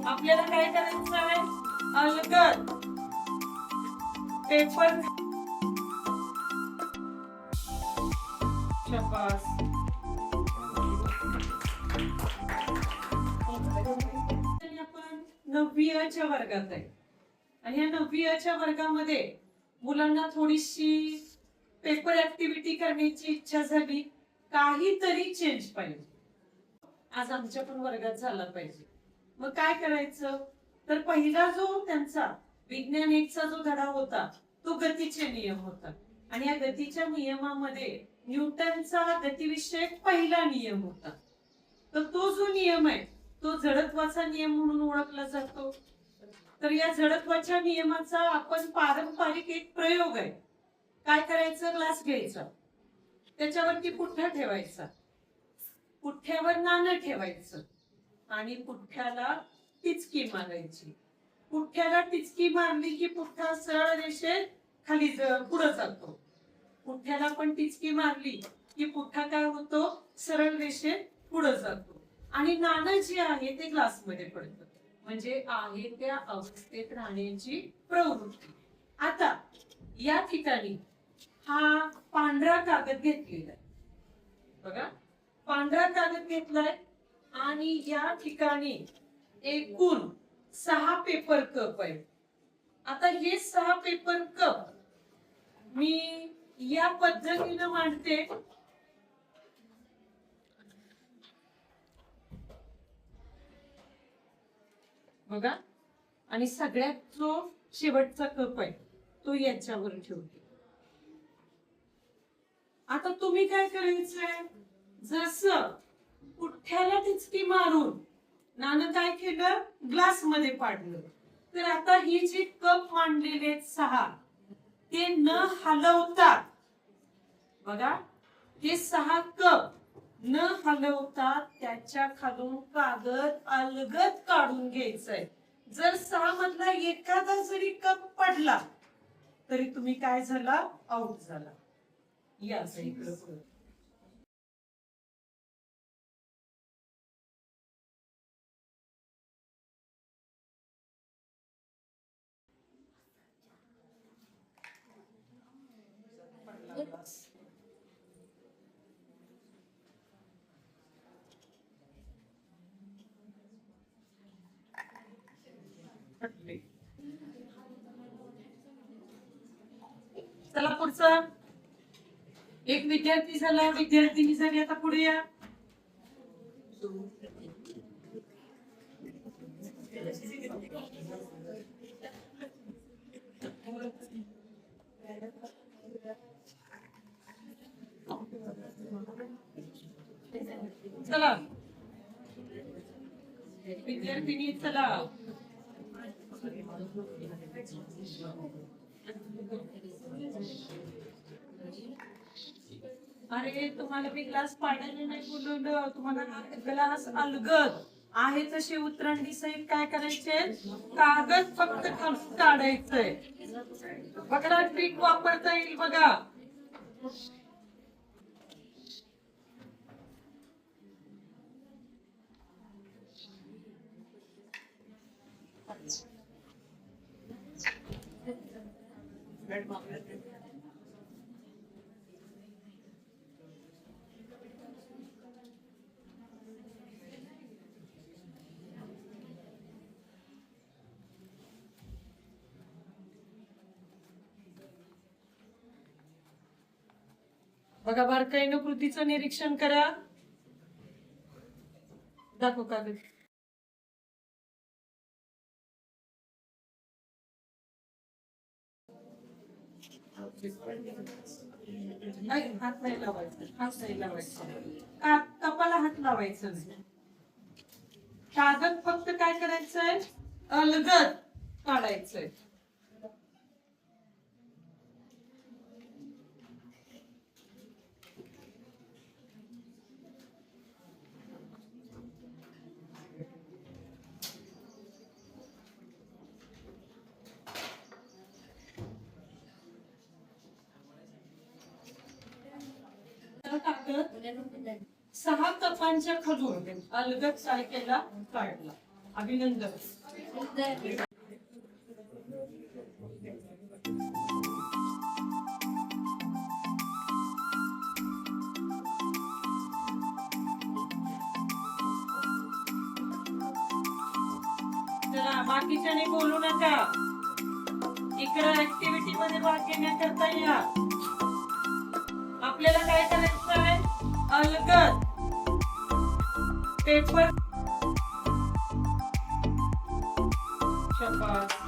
आपल्याला काय करायचं आहे? अलगद पेपर शाबास. आपण 9वी अ च्या वर्गात आहे आणि या 9वी अ च्या वर्गामध्ये मुलांना थोडीशी पेपर ऍक्टिव्हिटी करण्याची इच्छा झाली. काहीतरी चेंज पाहिजे. आज आमच्या पण वर्गात झाला पाहिजे. मग काय करायचं? तर पहिला जो त्यांचा विज्ञान 1चा जो धडा होता तो गतीचे नियम होता आणि या गतीच्या नियमामध्ये न्यूटनचा गतिविषयक पहिला नियम होता. तर तो जो नियम आहे तो जडत्वाचा नियम म्हणून ओळखला जातो. तर या जडत्वाच्या नियमाचा आपण पारंपरिक एक प्रयोग आहे. काय करायचं? ग्लास घ्यायचा, त्याच्यावरती पुठ्ठा ठेवायचा, पुठ्ठ्यावर नाणं ठेवायचं आणि पुठ्ठ्याला टिचकी मारायची. पुठ्ठ्याला टिचकी मारली की पुठ्ठा सरळ रेषेत खाली पुढे जातो. पुठ्ठ्याला पण टिचकी मारली की पुठ्ठा काय होतो? सरळ रेषेत पुढे जातो आणि नाणं जे आहे ते ग्लास मध्ये पडतं. म्हणजे आहे त्या अवस्थेत राहण्याची प्रवृत्ती. आता या ठिकाणी हा पांढरा कागद घेतलेला आहे बघा. पांढरा कागद घेतलाय आणि या ठिकाणी एकूण 6 पेपर कप आहे. आता हे 6 पेपर कप मी या पद्धतीने मांडते. बघा आणि सगळ्यात जो शेवटचा कप आहे तो याच्यावर ठेवते. आता तुम्ही काय करायचंय? जसं पुठ्ठ्याला टिचकी मारून नाणं काय केलं? ग्लास मध्ये पाडलं. तर आता ही जी कप मांडलेले आहेत 6 ते न हलवता बघा, हे 6 कप न हलवता त्याच्या खालून कागद अलगद काढून घ्यायचंय. जर 6 मधला एखादा जरी कप पडला तरी तुम्ही काय झाला? आउट झाला. या इकडं चला पुढचा. एक विद्यार्थी झाला, विद्यार्थिनी झाली. आता पुढे या. चला विद्यार्थिनी चला. अरे तुम्हाला मी ग्लास पाडायला नाही बोलवलं. तुम्हाला ग्लास अलगद आहे तशी उतरंडी सहित काय करायचे? कागद फक्त खालून काढायचंय. बघा ट्रिक वापरता येईल बघा. बघा बारकाईनं कृतीचं निरीक्षण करा. दाखव कागद. हात नाही लावायचा, हात नाही लावायचा, कपाला हात लावायचा नाही. कागद फक्त काय करायचंय? अलगद काढायचंय. कागद 6 कपांच्या खालून अलगद काय केला? काढला. अभिनंदन. चला बाकीच्याने बोलू नका. इकडं ऍक्टिव्हिटी मध्ये भाग घेण्याकरता या. आपल्याला काय करायचं आहे? अलगद पेपर. शाबास.